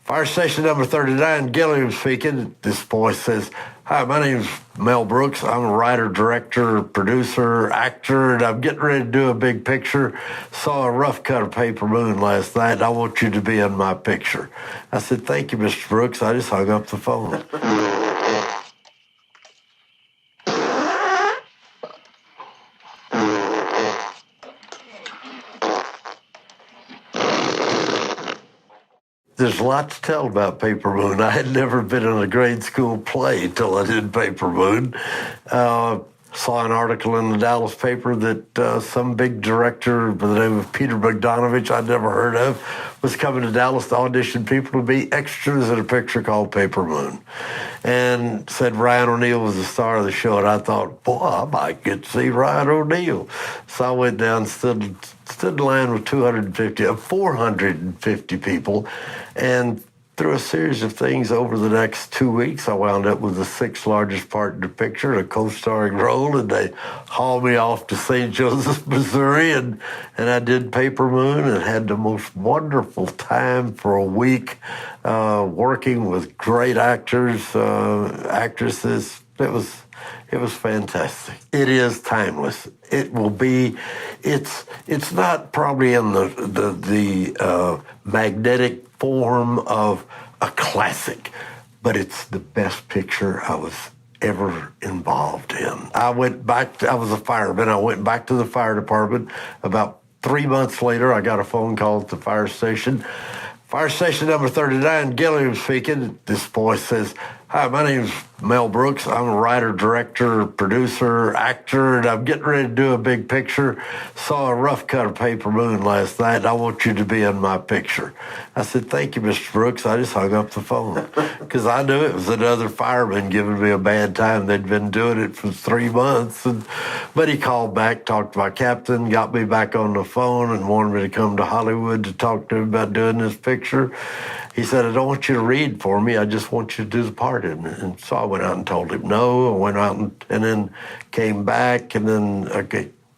Fire station number 39, Gilliam speaking. This voice says, "Hi, my name's Mel Brooks. I'm a writer, director, producer, actor, and I'm getting ready to do a big picture. Saw a rough cut of Paper Moon last night, and I want you to be in my picture." I said, "Thank you, Mr. Brooks." I just hung up the phone. There's a lot to tell about Paper Moon. I had never been in a grade school play till I did Paper Moon. Saw an article in the Dallas paper that some big director by the name of Peter Bogdanovich, I'd never heard of, was coming to Dallas to audition people to be extras in a picture called Paper Moon. And said Ryan O'Neal was the star of the show, and I thought, boy, I might get to see Ryan O'Neal. So I went down, stood in line with 450 people, and through a series of things over the next 2 weeks, I wound up with the 6th largest part in the picture, a co-starring role, and they hauled me off to St. Joseph, Missouri, and I did Paper Moon and had the most wonderful time for a week working with great actors, actresses. It was fantastic. It is timeless. It will be. It's not probably in the magnetic form of a classic, but it's the best picture I was ever involved in. I was a fireman. I went back to the fire department. About 3 months later, I got a phone call at the fire station. Fire station number 39, Gilliam speaking. This voice says, "Hi, my name's Mel Brooks. I'm a writer, director, producer, actor, and I'm getting ready to do a big picture. Saw a rough cut of Paper Moon last night, and I want you to be in my picture." I said, "Thank you, Mr. Brooks." I just hung up the phone because I knew it was another fireman giving me a bad time. They'd been doing it for 3 months. But he called back, talked to my captain, got me back on the phone, and wanted me to come to Hollywood to talk to him about doing this picture. He said, "I don't want you to read for me. I just want you to do the part in it." And so I went out and told him no. I went out and then came back, and then I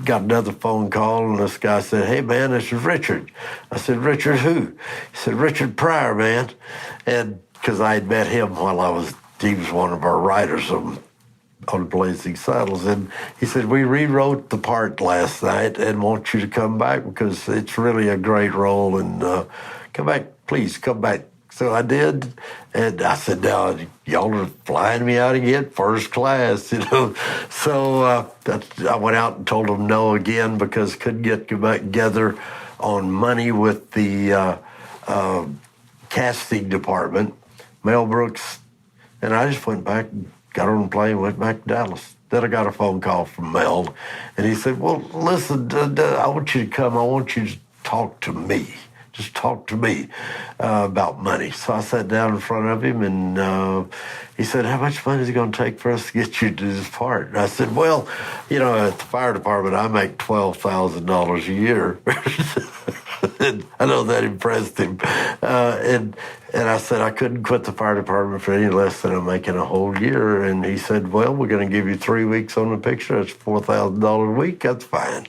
got another phone call, and this guy said, "Hey, man, this is Richard." I said, "Richard who?" He said, "Richard Pryor, man." And because I had met him while he was one of our writers on Blazing Saddles. And he said, "We rewrote the part last night and want you to come back because it's really a great role, and come back. Please come back." So I did, and I said, "Now, y'all are flying me out again, first class, you know." So I went out and told them no again because couldn't get back together on money with the casting department, Mel Brooks, and I just went back, got on a plane, went back to Dallas. Then I got a phone call from Mel, and he said, "Well, listen, I want you to come. I want you to talk to me. Just talk to me about money." So I sat down in front of him, and he said, "How much money is it going to take for us to get you to this part?" And I said, "Well, you know, at the fire department, I make $12,000 a year." And I know that impressed him. And I said, "I couldn't quit the fire department for any less than I'm making a whole year." And he said, "Well, we're going to give you 3 weeks on the picture. That's $4,000 a week. That's fine."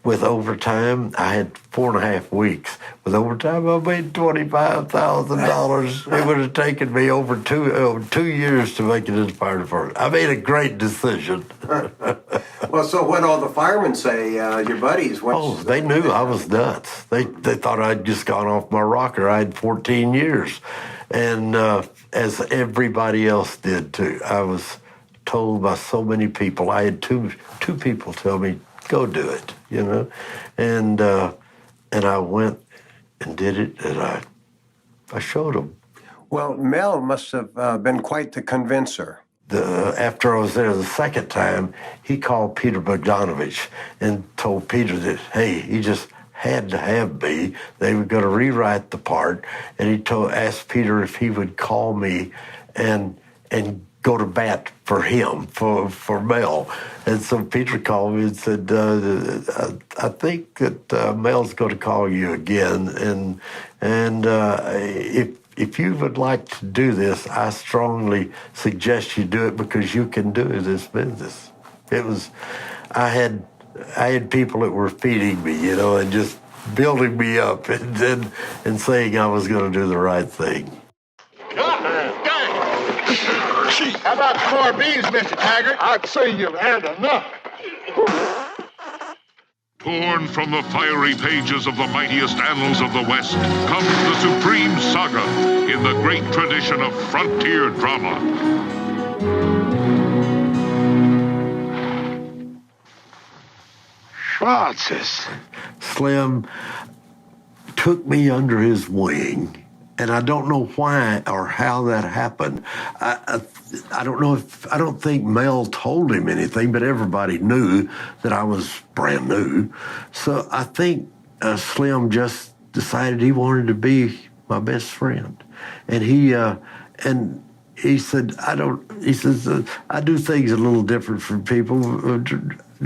With overtime, I had 4.5 weeks. With overtime, I made $25,000. It would have taken me over 2 years to make it in the fire department. I made a great decision. Well, so what all the firemen say, your buddies? They knew I was nuts. They thought I'd just gone off my rocker. I had 14 years. And as everybody else did, too. I was told by so many people. I had two people tell me, "Go do it," you know, and I went and did it, and I showed them. Well, Mel must have been quite the convincer. After I was there the second time, he called Peter Bogdanovich and told Peter that, hey, he just had to have me. They were going to rewrite the part, and he asked Peter if he would call me and go to bat for him, for Mel. And so Peter called me and said, "I think that Mel's going to call you again, and if you would like to do this, I strongly suggest you do it because you can do this business." I had people that were feeding me, you know, and just building me up and saying I was going to do the right thing. How about corned beans, Mr. Taggart? I'd say you've had enough. Torn from the fiery pages of the mightiest annals of the West comes the supreme saga in the great tradition of frontier drama. Francis. Slim took me under his wing, and I don't know why or how that happened. I don't think Mel told him anything, but everybody knew that I was brand new. So I think Slim just decided he wanted to be my best friend, and he said, I do things a little different from people.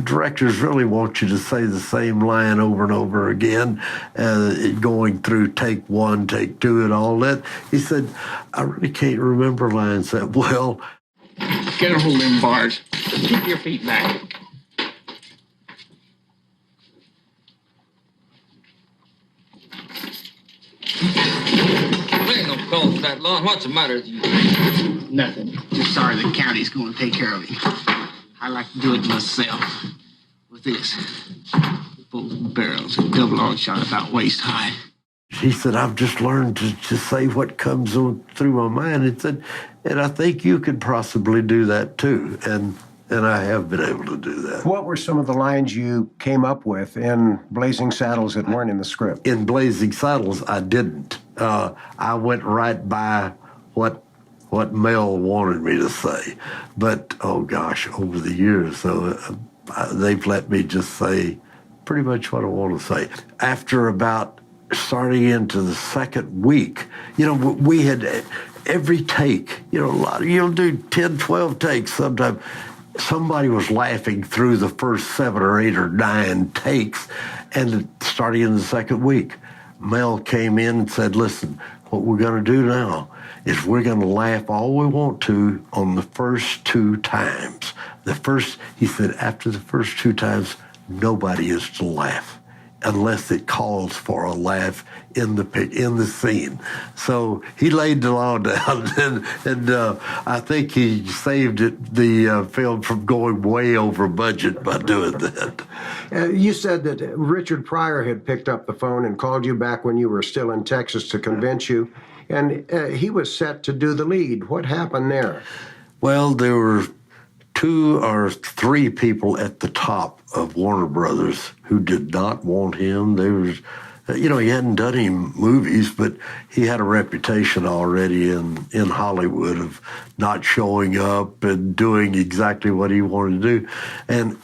Directors really want you to say the same line over and over again, going through take one, take two, and all that. He said, I really can't remember lines that well. Get a hold of them bars. Keep your feet back. There ain't no call for that lawn. What's the matter with you? Nothing. Just sorry the county's going to take care of him. I like to do it myself. With this. Both barrels and double-aught shot about waist high. He said, I've just learned to say what comes through my mind. He said, and I think you could possibly do that too. And I have been able to do that. What were some of the lines you came up with in Blazing Saddles that weren't in the script? In Blazing Saddles, I didn't. I went right by what Mel wanted me to say. But, oh gosh, over the years, they've let me just say pretty much what I want to say. After about starting into the second week, we had every take, you'll do 10, 12 takes sometimes. Somebody was laughing through the first 7 or 8 or 9 takes, and starting in the second week, Mel came in and said, listen, what we're going to do now is we're going to laugh all we want to on the first 2 times. He said, after the first 2 times, nobody is to laugh unless it calls for a laugh in the scene. So he laid the law down, and I think he saved the film from going way over budget by doing that. You said that Richard Pryor had picked up the phone and called you back when you were still in Texas to convince you, and he was set to do the lead. What happened there? Well, there were 2 or 3 people at the top of Warner Brothers who did not want him. There was, he hadn't done any movies, but he had a reputation already in Hollywood of not showing up and doing exactly what he wanted to do. And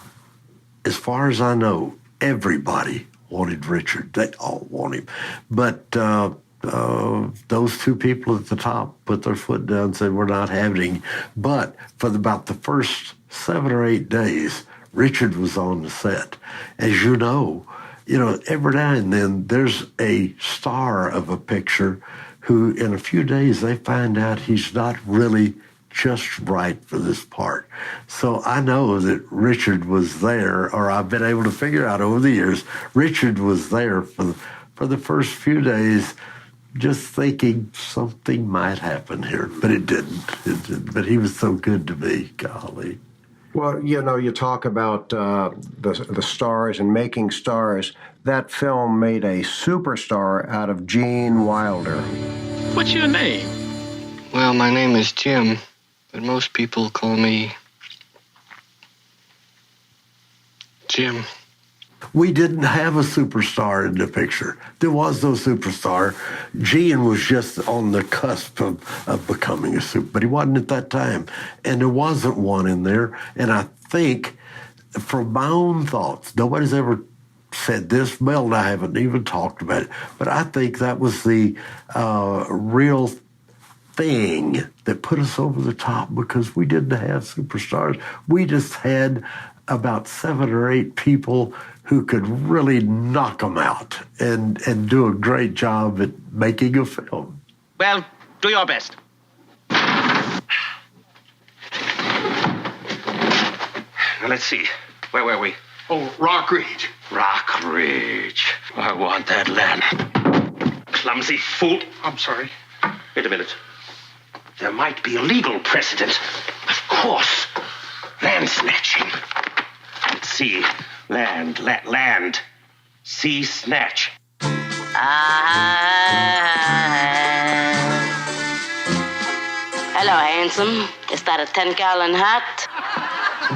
as far as I know, everybody wanted Richard. They all want him. But those 2 people at the top put their foot down and said, we're not having him. But for about the first 7 or 8 days, Richard was on the set. As you know, every now and then there's a star of a picture who in a few days they find out he's not really just right for this part. So I know that Richard was there, or I've been able to figure out over the years, Richard was there for the first few days, just thinking something might happen here, but it didn't. But he was so good to me, golly. Well, you talk about the stars and making stars. That film made a superstar out of Gene Wilder. What's your name? Well, my name is Jim, but most people call me Jim. We didn't have a superstar in the picture. There was no superstar. Gene was just on the cusp of becoming a super, but he wasn't at that time. And there wasn't one in there. And I think, from my own thoughts, nobody's ever said this. Mel and I haven't even talked about it. But I think that was the real thing that put us over the top, because we didn't have superstars. We just had about 7 or 8 people who could really knock them out and do a great job at making a film. Well, do your best. Now, let's see. Where were we? Oh, Rock Ridge. Rock Ridge. I want that land. Clumsy fool. I'm sorry. Wait a minute. There might be a legal precedent. Of course. Land snatching. Let's see. Land. Sea snatch. Hello, handsome. Is that a 10-gallon hat?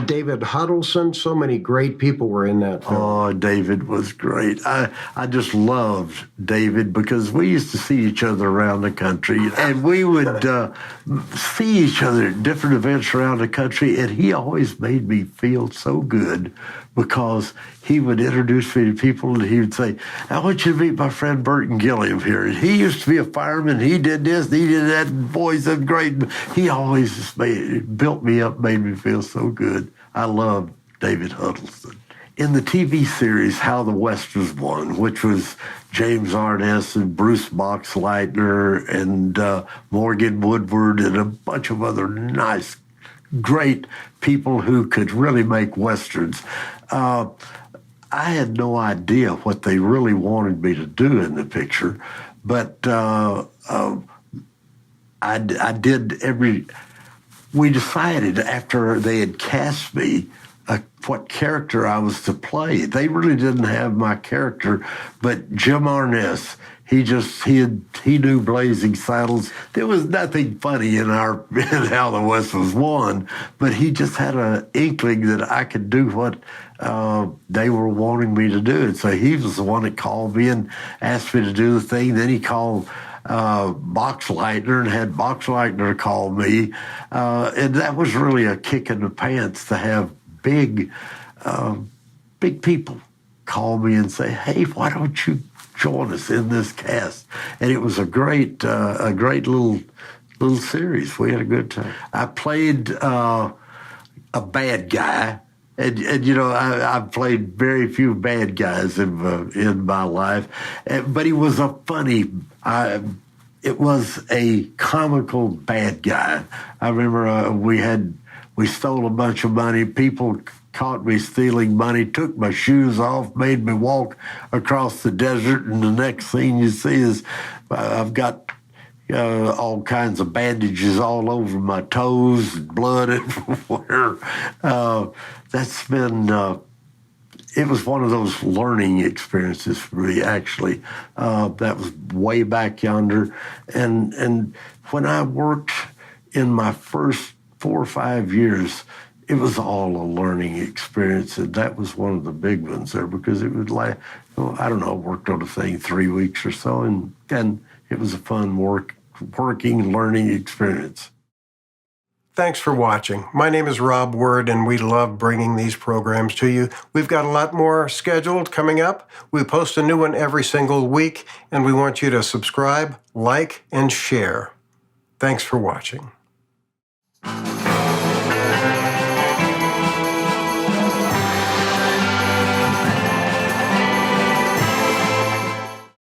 David Huddleson, so many great people were in that film. Oh, David was great. I just loved David because we used to see each other around the country, and we would see each other at different events around the country, and he always made me feel so good because he would introduce me to people, and he would say, I want you to meet my friend Burton Gilliam here. And he used to be a fireman. He did this, he did that, and boy, he's great. He always just built me up, made me feel so good. I love David Huddleson. In the TV series How the WESTERNS1, which was James Arness and Bruce Boxleitner and Morgan Woodward and a bunch of other nice, great people who could really make Westerns, I had no idea what they really wanted me to do in the picture, but I did every... We decided after they had cast me what character I was to play. They really didn't have my character, but Jim Arness, he knew Blazing Saddles. There was nothing funny in How the West Was Won, but he just had an inkling that I could do what they were wanting me to do. And so he was the one that called me and asked me to do the thing. Then he called Boxleitner and had Boxleitner call me. And that was really a kick in the pants to have big people call me and say, hey, why don't you join us in this cast? And it was a great little series. We had a good time. I played a bad guy. And you know, I've played very few bad guys in my life, but he was a funny. It was a comical bad guy. I remember we stole a bunch of money. People caught me stealing money, took my shoes off, made me walk across the desert, and the next thing you see is I've got all kinds of bandages all over my toes, blood everywhere. That's been, it was one of those learning experiences for me, actually. That was way back yonder. And when I worked in my first 4 or 5 years, it was all a learning experience, and that was one of the big ones there because it would like, I don't know, worked on a thing 3 weeks or so, and it was a fun working, learning experience. Thanks for watching. My name is Rob Word, and we love bringing these programs to you. We've got a lot more scheduled coming up. We post a new one every single week, and we want you to subscribe, like, and share. Thanks for watching.